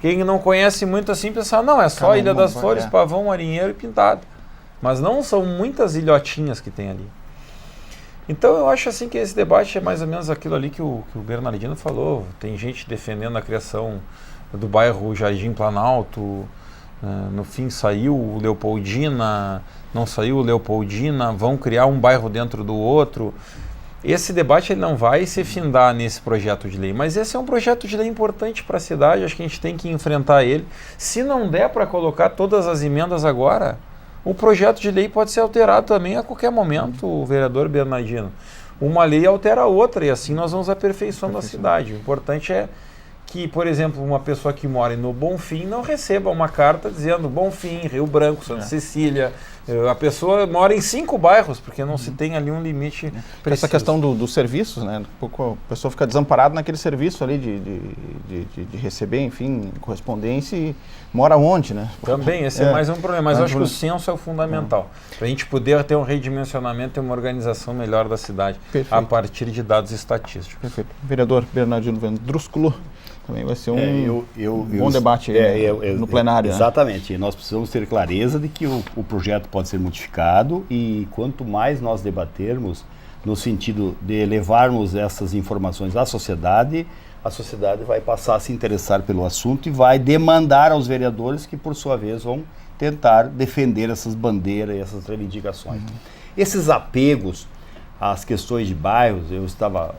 Quem não conhece muito assim pensa, não, é só a Ilha das Flores, Pavão, Marinheiro e Pintado. Mas não, são muitas ilhotinhas que tem ali. Então eu acho assim que esse debate é mais ou menos aquilo ali que o Bernardino falou. Tem gente defendendo a criação do bairro Jardim Planalto, no fim saiu o Leopoldina, não saiu o Leopoldina, vão criar um bairro dentro do outro. Esse debate ele não vai se findar nesse projeto de lei, mas esse é um projeto de lei importante para a cidade, acho que a gente tem que enfrentar ele. Se não der para colocar todas as emendas agora, o projeto de lei pode ser alterado também a qualquer momento, o vereador Bernardino. Uma lei altera a outra e assim nós vamos aperfeiçoando a cidade. O importante é que, por exemplo, uma pessoa que mora no Bonfim não receba uma carta dizendo Bonfim, Rio Branco, Santa Cecília. A pessoa mora em 5 bairros, porque não se tem ali um limite preciso. Essa questão dos serviços, né? Um pouco a pessoa fica desamparada naquele serviço ali de receber, enfim, correspondência e mora onde, né? Também, esse é mais um problema, mas eu acho que o censo é o fundamental. Para a gente poder ter um redimensionamento e uma organização melhor da cidade, a partir de dados estatísticos. Perfeito. Vereador Bernardino Vendrúsculo, também vai ser um bom debate no plenário. Exatamente. Né? Nós precisamos ter clareza de que o projeto pode ser modificado e quanto mais nós debatermos no sentido de levarmos essas informações à sociedade, a sociedade vai passar a se interessar pelo assunto e vai demandar aos vereadores que, por sua vez, vão tentar defender essas bandeiras e essas reivindicações. Esses apegos às questões de bairros, eu estava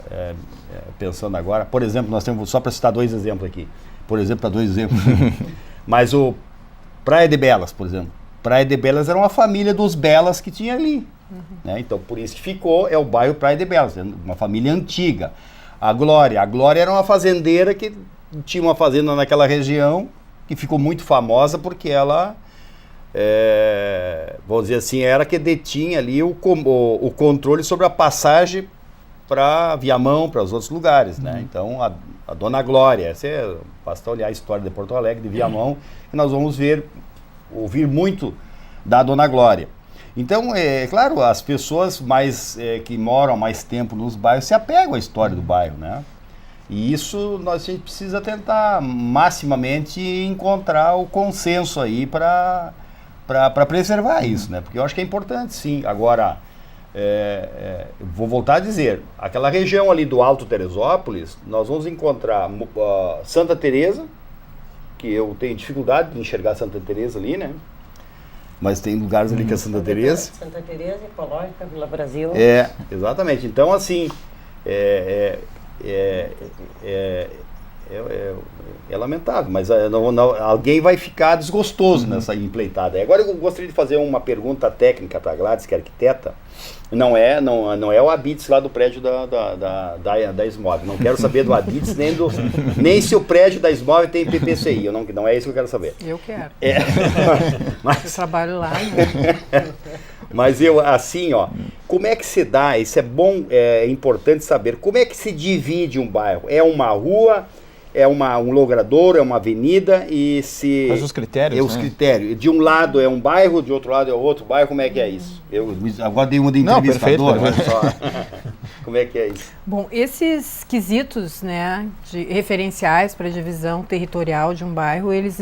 pensando agora, por exemplo, nós temos, só para citar 2 exemplos aqui, mas o Praia de Belas, por exemplo. Praia de Belas era uma família dos Belas que tinha ali. Né? Então, por isso que ficou, é o bairro Praia de Belas, uma família antiga. A Glória era uma fazendeira que tinha uma fazenda naquela região, que ficou muito famosa porque ela, vamos dizer assim, era que detinha ali o controle sobre a passagem para Viamão, para os outros lugares, né? Então, a Dona Glória, basta olhar a história de Porto Alegre, de Viamão, e nós vamos ouvir muito da Dona Glória. Então, claro, as pessoas que moram há mais tempo nos bairros se apegam à história do bairro, né? E isso a gente precisa tentar maximamente encontrar o consenso aí para preservar isso, né? Porque eu acho que é importante, sim. Agora, vou voltar a dizer, aquela região ali do Alto Teresópolis, nós vamos encontrar Santa Teresa, que eu tenho dificuldade de enxergar Santa Teresa ali, né? Mas tem lugares ali que é Santa Teresa. Santa Teresa, Ecológica, Vila Brasil. Exatamente. Então, assim, é lamentável, mas alguém vai ficar desgostoso nessa empleitada. Agora eu gostaria de fazer uma pergunta técnica para a Gladys, que é arquiteta. Não é o Abits lá do prédio da Esmove. Não quero saber do Abits, nem se o prédio da Esmove tem PPCI. Não é isso que eu quero saber. Eu quero. Mas eu trabalho lá. Né? Mas assim, como é que se dá? Isso é bom, é importante saber. Como é que se divide um bairro? É uma rua, é um logradouro, é uma avenida e se... Mas os critérios, os critérios. De um lado é um bairro, de outro lado é outro bairro. Como é que é isso? Eu agora dei uma de entrevistador. Como é que é isso? Bom, esses quesitos, né, referenciais para a divisão territorial de um bairro, eles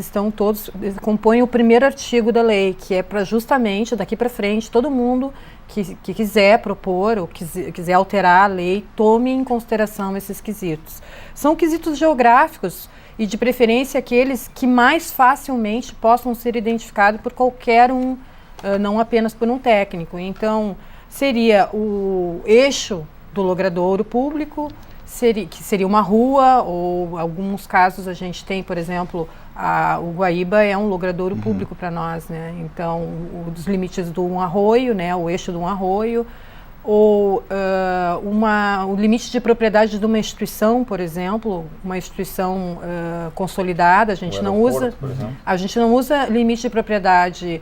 compõem o primeiro artigo da lei, que é para justamente, daqui para frente, todo mundo que quiser propor ou quiser alterar a lei, tome em consideração esses quesitos. São quesitos geográficos e, de preferência, aqueles que mais facilmente possam ser identificados por qualquer um, não apenas por um técnico. Então, seria o eixo do logradouro público, que seria uma rua, ou em alguns casos a gente tem, por exemplo, o Guaíba é um logradouro público para nós, né? Então, os limites de um arroio, né? O eixo de um arroio, ou o limite de propriedade de uma instituição, por exemplo, uma instituição consolidada, a gente não usa limite de propriedade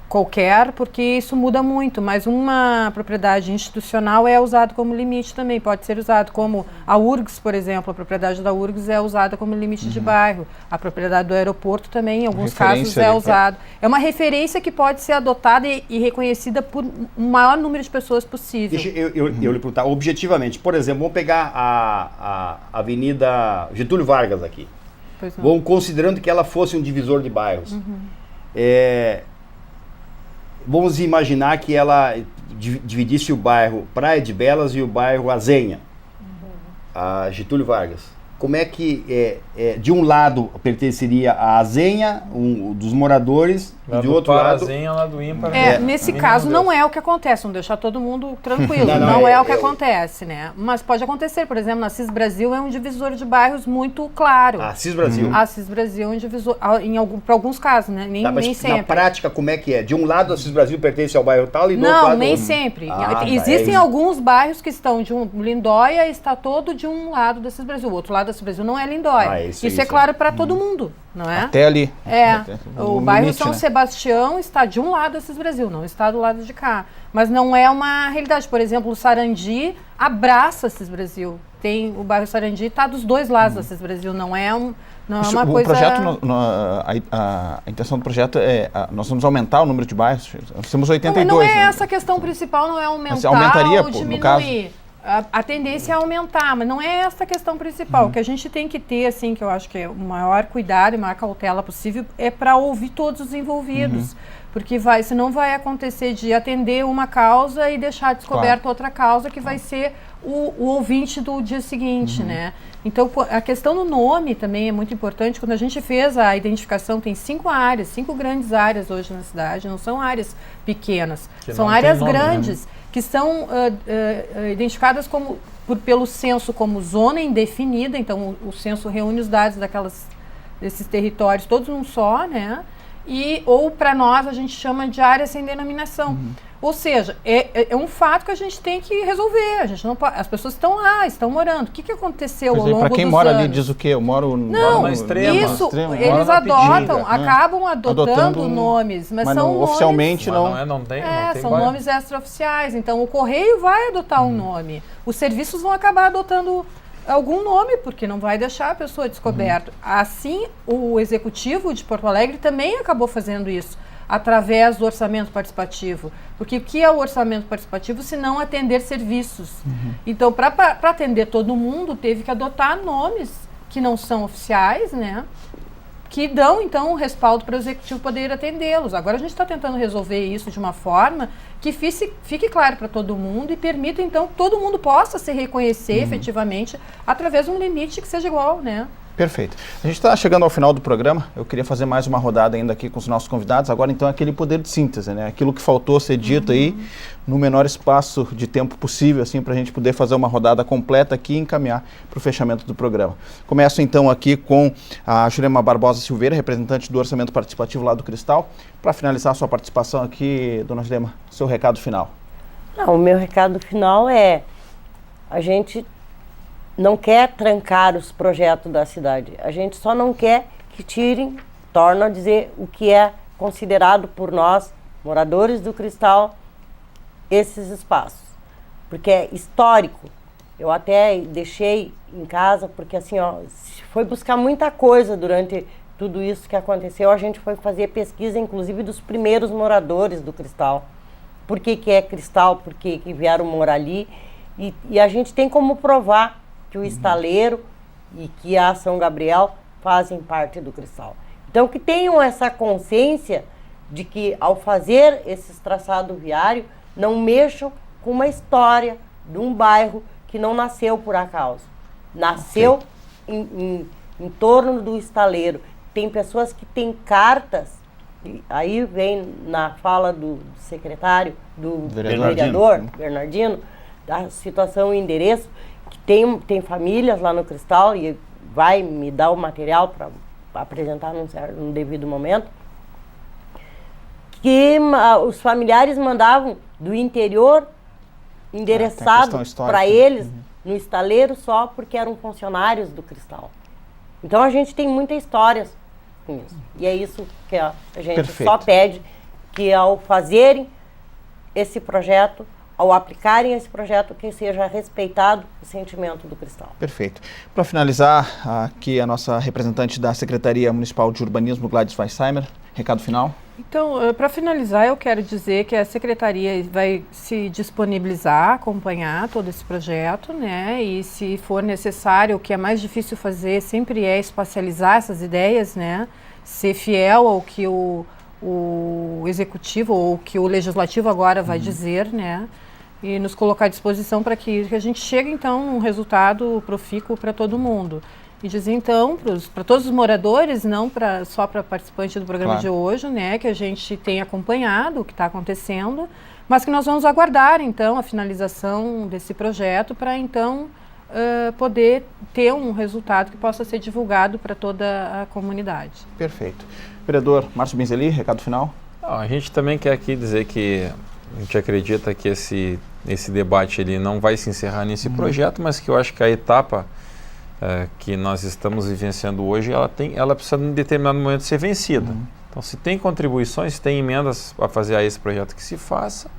qualquer, porque isso muda muito, mas uma propriedade institucional é usada como limite também, pode ser usado como a URGS, por exemplo, a propriedade da URGS é usada como limite de bairro, a propriedade do aeroporto também, em alguns casos é usado. É uma referência que pode ser adotada e reconhecida por um maior número de pessoas possível. Deixa eu lhe perguntar, objetivamente, por exemplo, vamos pegar a Avenida Getúlio Vargas aqui, vamos considerando que ela fosse um divisor de bairros. Vamos imaginar que ela dividisse o bairro Praia de Belas e o bairro Azenha, a Getúlio Vargas. Como é que, de um lado, pertenceria a Azenha, dos moradores, e de outro lado... Azenha, lá do ímpar. Nesse caso, não é o que acontece, vamos deixar todo mundo tranquilo, não é o que acontece, né? Mas pode acontecer, por exemplo, na Assis Brasil é um divisor de bairros muito claro. A Assis Brasil? A Assis Brasil é um divisor, para alguns casos, né? Nem sempre. Na prática, como é que é? De um lado, a Assis Brasil pertence ao bairro tal e do outro lado... Não, nem sempre. Existem alguns bairros que estão Lindóia está todo de um lado da Assis Brasil, o outro lado da Assis Brasil não é Lindóia. Isso é claro para todo mundo, não é? Até ali. O bairro São Sebastião está de um lado da Assis Brasil, não está do lado de cá. Mas não é uma realidade. Por exemplo, o Sarandi abraça a Assis Brasil. O bairro Sarandi está dos dois lados da Assis Brasil, não é uma coisa... A intenção do projeto nós vamos aumentar o número de bairros, nós temos 82. Não é essa a questão principal, não é aumentar ou diminuir. No caso. A tendência é aumentar, mas não é essa a questão principal. O que a gente tem que ter, assim, que eu acho que é o maior cuidado e maior cautela possível, é para ouvir todos os envolvidos. Porque senão vai acontecer de atender uma causa e deixar descoberta outra causa, que vai ser o ouvinte do dia seguinte, né? Então, a questão do nome também é muito importante. Quando a gente fez a identificação, tem 5 grandes áreas hoje na cidade, não são áreas pequenas, são áreas grandes, que são identificadas pelo censo como zona indefinida. Então, o censo reúne os dados desses territórios todos num só, né? Ou para nós a gente chama de área sem denominação. Ou seja, é um fato que a gente tem que resolver. A gente não pode, as pessoas estão lá, estão morando. O que aconteceu ao longo dos anos? Para quem mora ali diz o quê? Eu moro na extrema. Isso, eles acabam adotando nomes, mas são nomes, oficialmente não tem são nomes extraoficiais. Então o Correio vai adotar um nome. Os serviços vão acabar adotando algum nome, porque não vai deixar a pessoa descoberta. Assim, o Executivo de Porto Alegre também acabou fazendo isso, através do orçamento participativo. Porque o que é o orçamento participativo se não atender serviços? Então, para atender todo mundo, teve que adotar nomes que não são oficiais, né? Que dão, então, um respaldo para o Executivo poder atendê-los. Agora a gente está tentando resolver isso de uma forma que fique claro para todo mundo e permita, então, que todo mundo possa se reconhecer efetivamente através de um limite que seja igual, né? Perfeito. A gente está chegando ao final do programa. Eu queria fazer mais uma rodada ainda aqui com os nossos convidados. Agora, então, aquele poder de síntese, né? Aquilo que faltou ser dito aí no menor espaço de tempo possível, assim, para a gente poder fazer uma rodada completa aqui e encaminhar para o fechamento do programa. Começo, então, aqui com a Jurema Barbosa Silveira, representante do Orçamento Participativo lá do Cristal. Para finalizar a sua participação aqui, dona Jurema, seu recado final. Não, o meu recado final é: a gente não quer trancar os projetos da cidade. A gente só não quer que tirem, torno a dizer, o que é considerado por nós, moradores do Cristal, esses espaços. Porque é histórico. Eu até deixei em casa, porque assim, ó, foi buscar muita coisa durante tudo isso que aconteceu. A gente foi fazer pesquisa, inclusive, dos primeiros moradores do Cristal. Por que é Cristal, por que vieram morar ali. E a gente tem como provar que o Estaleiro e que a São Gabriel fazem parte do Cristal. Então, que tenham essa consciência de que, ao fazer esses traçados viários, não mexam com uma história de um bairro que não nasceu por acaso. Nasceu em torno do Estaleiro. Tem pessoas que têm cartas, aí vem na fala do secretário, do vereador Bernardino, da situação e endereço, que tem famílias lá no Cristal, e vai me dar o material para apresentar num devido momento, que os familiares mandavam do interior endereçado para eles no Estaleiro só porque eram funcionários do Cristal. Então a gente tem muitas histórias com isso. E é isso que a gente só pede, que ao fazerem esse projeto, ao aplicarem esse projeto, que seja respeitado o sentimento do Cristal. Perfeito. Para finalizar, aqui a nossa representante da Secretaria Municipal de Urbanismo, Gladys Weissheimer, recado final. Então, para finalizar, eu quero dizer que a Secretaria vai se disponibilizar, acompanhar todo esse projeto, né? E se for necessário, o que é mais difícil fazer sempre é espacializar essas ideias, né? Ser fiel ao que o Executivo ou que o Legislativo agora vai dizer, né? E nos colocar à disposição para que a gente chegue, então, a um resultado profícuo para todo mundo. E dizer, então, para todos os moradores, não só para participantes do programa de hoje, né, que a gente tem acompanhado o que está acontecendo, mas que nós vamos aguardar, então, a finalização desse projeto para, então, poder ter um resultado que possa ser divulgado para toda a comunidade. Perfeito. Vereador Márcio Binzeli, recado final? A gente também quer aqui dizer que a gente acredita que esse debate ele não vai se encerrar nesse projeto, mas que eu acho que a etapa que nós estamos vivenciando hoje, ela precisa em determinado momento ser vencida. Então, se tem contribuições, se tem emendas a fazer a esse projeto, que se faça,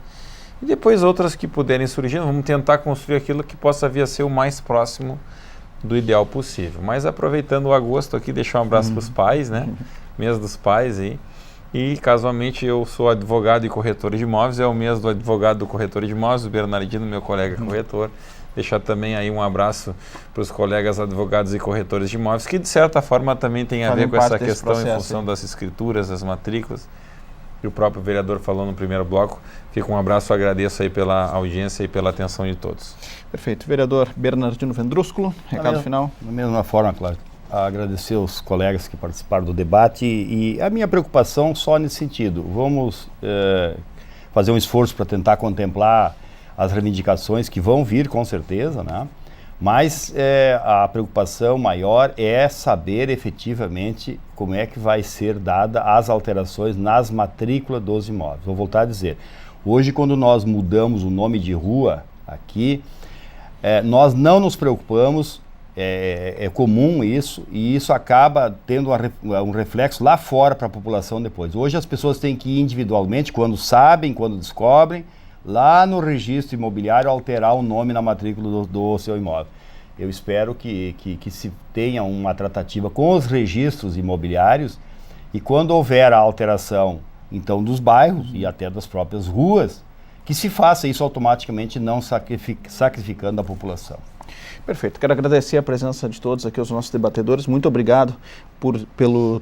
e depois outras que puderem surgir, vamos tentar construir aquilo que possa vir a ser o mais próximo do ideal possível. Mas aproveitando o agosto aqui, deixar um abraço para os pais, né? Mês dos pais aí. E casualmente eu sou advogado e corretor de imóveis, é o mês do advogado do corretor de imóveis, o Bernardino, meu colega corretor. Deixar também aí um abraço para os colegas advogados e corretores de imóveis, que de certa forma também tem a ver com essa questão em função das escrituras, das matrículas. E o próprio vereador falou no primeiro bloco. Fica um abraço, agradeço aí pela audiência e pela atenção de todos. Perfeito. Vereador Bernardino Vendrúsculo, recado final. Da mesma forma, claro, agradecer os colegas que participaram do debate e a minha preocupação só nesse sentido. Vamos fazer um esforço para tentar contemplar as reivindicações que vão vir, com certeza, né? Mas a preocupação maior é saber efetivamente como é que vai ser dada as alterações nas matrículas dos imóveis. Vou voltar a dizer, hoje quando nós mudamos o nome de rua aqui, nós não nos preocupamos, é comum isso, e isso acaba tendo um reflexo lá fora para a população depois. Hoje as pessoas têm que ir individualmente, quando sabem, quando descobrem, lá no registro imobiliário alterar o nome na matrícula do seu imóvel. Eu espero que se tenha uma tratativa com os registros imobiliários e quando houver a alteração, então, dos bairros e até das próprias ruas, que se faça isso automaticamente, não sacrificando a população. Perfeito. Quero agradecer a presença de todos aqui, os nossos debatedores. Muito obrigado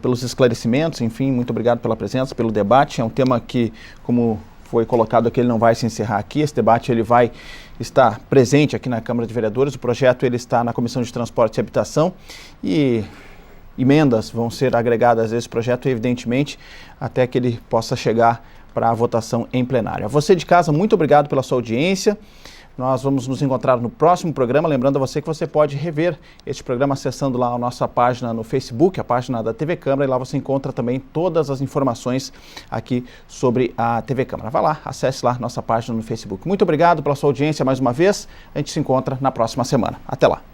pelos esclarecimentos, enfim, muito obrigado pela presença, pelo debate. É um tema que, como foi colocado aqui, ele não vai se encerrar aqui. Esse debate ele vai estar presente aqui na Câmara de Vereadores. O projeto ele está na Comissão de Transporte e Habitação e emendas vão ser agregadas a esse projeto, evidentemente, até que ele possa chegar para a votação em plenário. A você de casa, muito obrigado pela sua audiência. Nós vamos nos encontrar no próximo programa, lembrando a você que você pode rever este programa acessando lá a nossa página no Facebook, a página da TV Câmara, e lá você encontra também todas as informações aqui sobre a TV Câmara. Vá lá, acesse lá nossa página no Facebook. Muito obrigado pela sua audiência mais uma vez, a gente se encontra na próxima semana. Até lá.